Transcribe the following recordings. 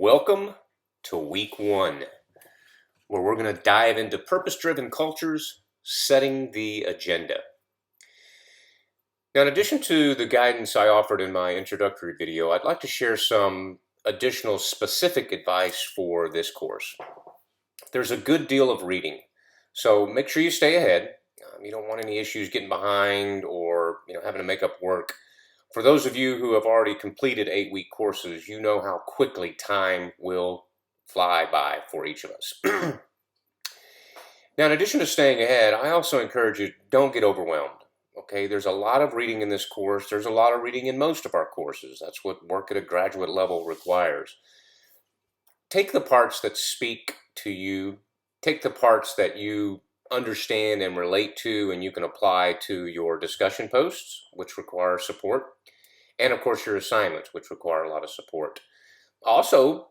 Welcome to week one, where we're going to dive into purpose-driven cultures, setting the agenda. Now, in addition to the guidance I offered in my introductory video, I'd like to share some additional specific advice for this course. There's a good deal of reading, so make sure you stay ahead. You don't want any issues getting behind or having to make up work. For those of you who have already completed 8-week courses, you know how quickly time will fly by for each of us. Now, in addition to staying ahead, I also encourage you, don't get overwhelmed. Okay, there's a lot of reading in this course. There's a lot of reading in most of our courses. That's what work at a graduate level requires. Take the parts that speak to you. Take the parts that you understand and relate to and you can apply to your discussion posts, which require support, and of course your assignments, which require a lot of support. Also,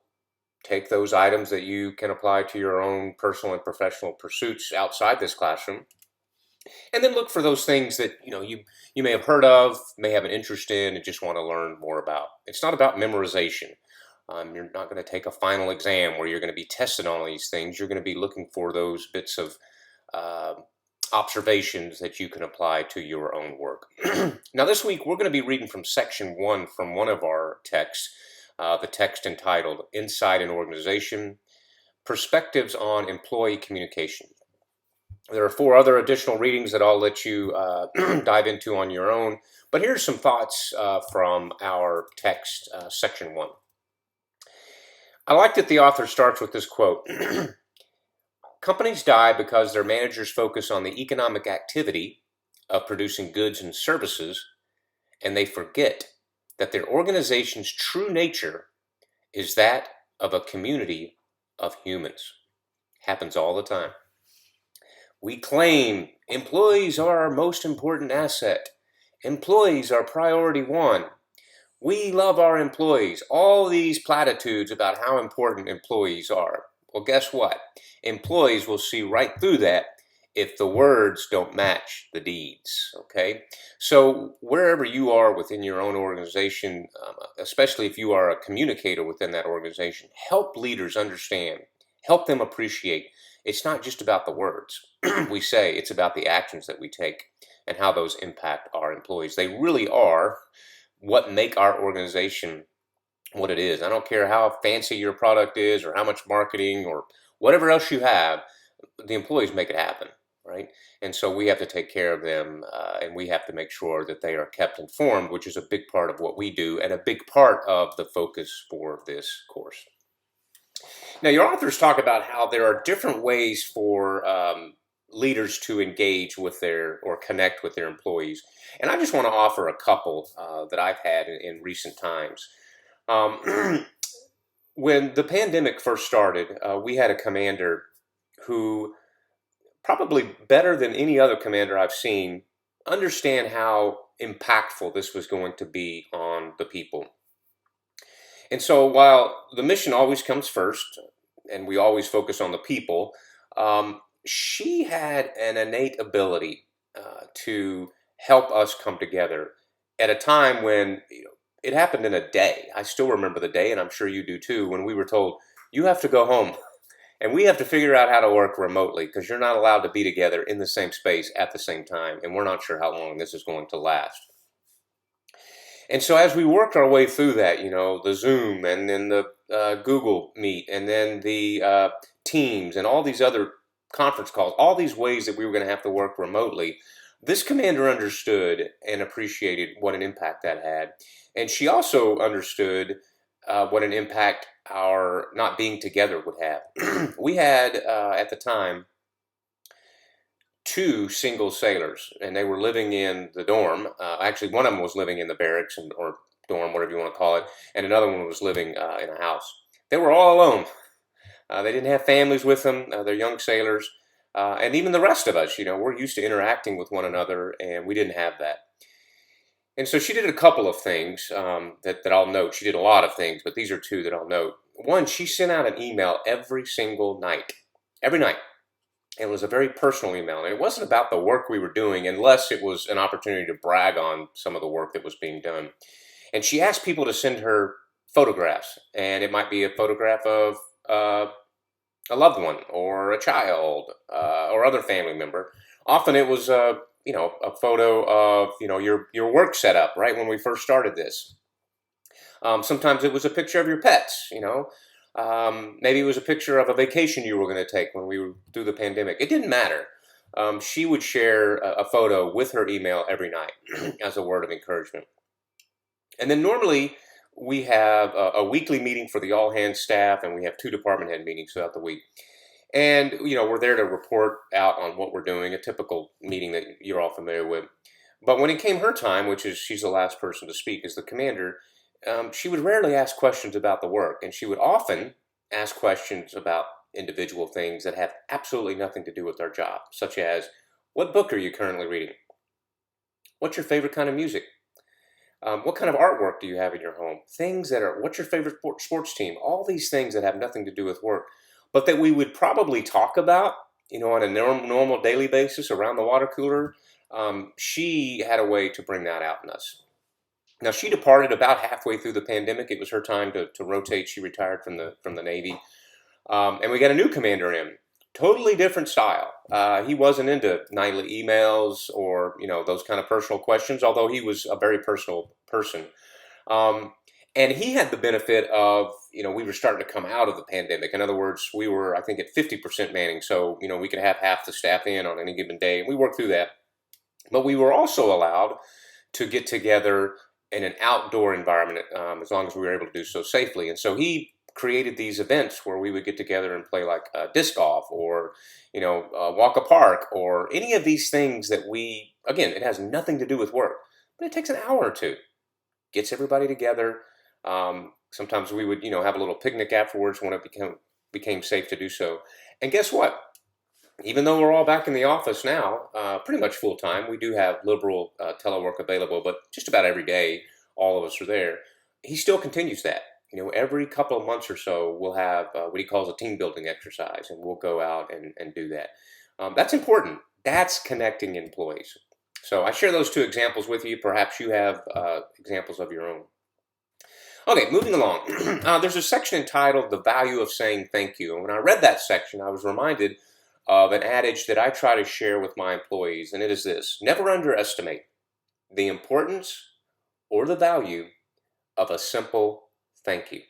take those items that you can apply to your own personal and professional pursuits outside this classroom, and then look for those things that you may have heard of, may have an interest in, and just want to learn more about. It's not about memorization. You're not going to take a final exam where you're going to be tested on all these things. You're going to be looking for those bits of observations that you can apply to your own work. Now this week we're going to be reading from section 1 from one of our texts, the text entitled Inside an Organization, Perspectives on Employee Communication. There are 4 other additional readings that I'll let you dive into on your own, but here's some thoughts from our text, section 1. I like that the author starts with this quote. Companies die because their managers focus on the economic activity of producing goods and services, and they forget that their organization's true nature is that of a community of humans. Happens all the time. We claim employees are our most important asset. Employees are priority 1. We love our employees. All these platitudes about how important employees are. Well, guess what? Employees will see right through that if the words don't match the deeds, okay? So wherever you are within your own organization, especially if you are a communicator within that organization, help leaders understand, help them appreciate. It's not just about the words we say, it's about the actions that we take and how those impact our employees. They really are what make our organization what it is. I don't care how fancy your product is or how much marketing or whatever else you have, the employees make it happen, right? And so we have to take care of them and we have to make sure that they are kept informed, which is a big part of what we do and a big part of the focus for this course. Now, your authors talk about how there are different ways for leaders to engage with or connect with their employees. And I just want to offer a couple that I've had in recent times. When the pandemic first started, we had a commander who, probably better than any other commander I've seen, understand how impactful this was going to be on the people. And so while the mission always comes first, and we always focus on the people, she had an innate ability to help us come together at a time when it happened in a day. I still remember the day, and I'm sure you do too, when we were told, you have to go home, and we have to figure out how to work remotely because you're not allowed to be together in the same space at the same time, and we're not sure how long this is going to last. And so as we worked our way through that, the Zoom and then the Google Meet and then the Teams and all these other conference calls, all these ways that we were going to have to work remotely, this commander understood and appreciated what an impact that had. And she also understood what an impact our not being together would have. We had, at the time, 2 single sailors, and they were living in the dorm. Actually, one of them was living in the barracks or dorm, whatever you want to call it, and another one was living in a house. They were all alone. They didn't have families with them. They're young sailors. And even the rest of us, we're used to interacting with one another, and we didn't have that. And so she did a couple of things that I'll note. She did a lot of things, but these are 2 that I'll note. One, she sent out an email every single night. Every night. It was a very personal email, and it wasn't about the work we were doing unless it was an opportunity to brag on some of the work that was being done. And she asked people to send her photographs, and it might be a photograph of a loved one or a child or other family member. Often it was a photo of your work setup right when we first started this. Sometimes it was a picture of your pets. Maybe it was a picture of a vacation you were going to take when we were through the pandemic. It didn't matter. She would share a photo with her email every night as a word of encouragement. And then normally we have a weekly meeting for the all hands staff, and we have 2 department head meetings throughout the week. And we're there to report out on what we're doing, a typical meeting that you're all familiar with. But when it came her time, which is she's the last person to speak as the commander, she would rarely ask questions about the work, and she would often ask questions about individual things that have absolutely nothing to do with our job, such as, what book are you currently reading? What's your favorite kind of music? What kind of artwork do you have in your home? Things that are, what's your favorite sports team? All these things that have nothing to do with work, but that we would probably talk about, on a normal daily basis around the water cooler. She had a way to bring that out in us. Now, she departed about halfway through the pandemic. It was her time to rotate. She retired from the Navy. And we got a new commander in. Totally different style. He wasn't into nightly emails or, those kind of personal questions, although he was a very personal person. And he had the benefit of, we were starting to come out of the pandemic. In other words, we were, I think, at 50% manning. So, we could have half the staff in on any given day. And we worked through that. But we were also allowed to get together in an outdoor environment, as long as we were able to do so safely. And so he created these events where we would get together and play like disc golf or, walk a park or any of these things that again, it has nothing to do with work, but it takes an hour or two, gets everybody together. Sometimes we would, have a little picnic afterwards when it became safe to do so. And guess what? Even though we're all back in the office now, pretty much full time, we do have liberal telework available, but just about every day, all of us are there. He still continues that. Every couple of months or so, we'll have what he calls a team building exercise, and we'll go out and do that. That's important. That's connecting employees. So I share those 2 examples with you. Perhaps you have examples of your own. Okay, moving along. There's a section entitled The Value of Saying Thank You. And when I read that section, I was reminded of an adage that I try to share with my employees, and it is this: never underestimate the importance or the value of a simple thank you.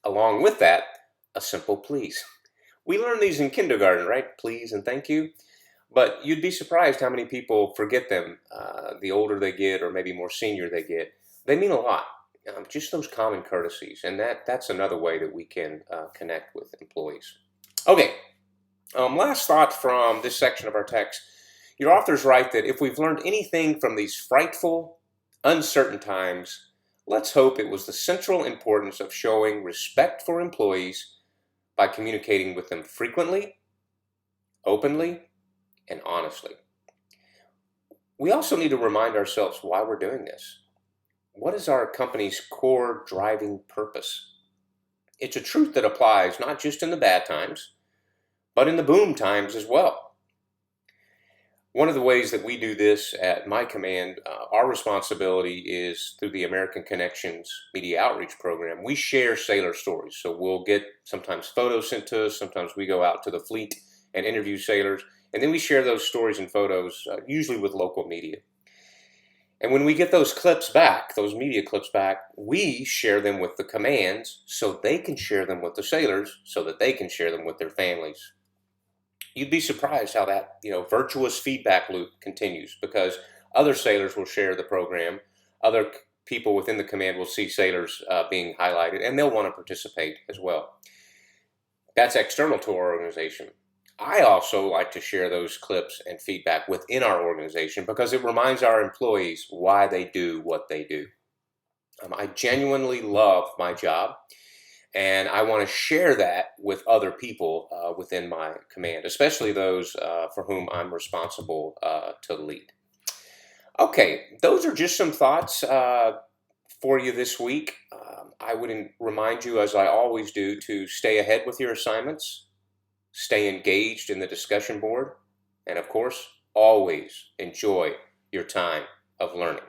Along with that, a simple please. We learn these in kindergarten, right? Please and thank you. But you'd be surprised how many people forget them the older they get, or maybe more senior they get. They mean a lot. Just those common courtesies. And that's another way that we can connect with employees. Okay. Last thought from this section of our text. Your authors write that if we've learned anything from these frightful, uncertain times, let's hope it was the central importance of showing respect for employees by communicating with them frequently, openly, and honestly. We also need to remind ourselves why we're doing this. What is our company's core driving purpose? It's a truth that applies not just in the bad times, but in the boom times as well. One of the ways that we do this at my command, our responsibility is through the American Connections Media Outreach Program. We share sailor stories. So we'll get sometimes photos sent to us. Sometimes we go out to the fleet and interview sailors. And then we share those stories and photos, usually with local media. And when we get those clips back, those media clips back, we share them with the commands so they can share them with the sailors so that they can share them with their families. You'd be surprised how that, virtuous feedback loop continues, because other sailors will share the program, other people within the command will see sailors being highlighted, and they'll want to participate as well. That's external to our organization. I also like to share those clips and feedback within our organization because it reminds our employees why they do what they do. I genuinely love my job, and I want to share that with other people within my command, especially those for whom I'm responsible to lead. Okay, those are just some thoughts for you this week. I would remind you, as I always do, to stay ahead with your assignments, stay engaged in the discussion board, and of course, always enjoy your time of learning.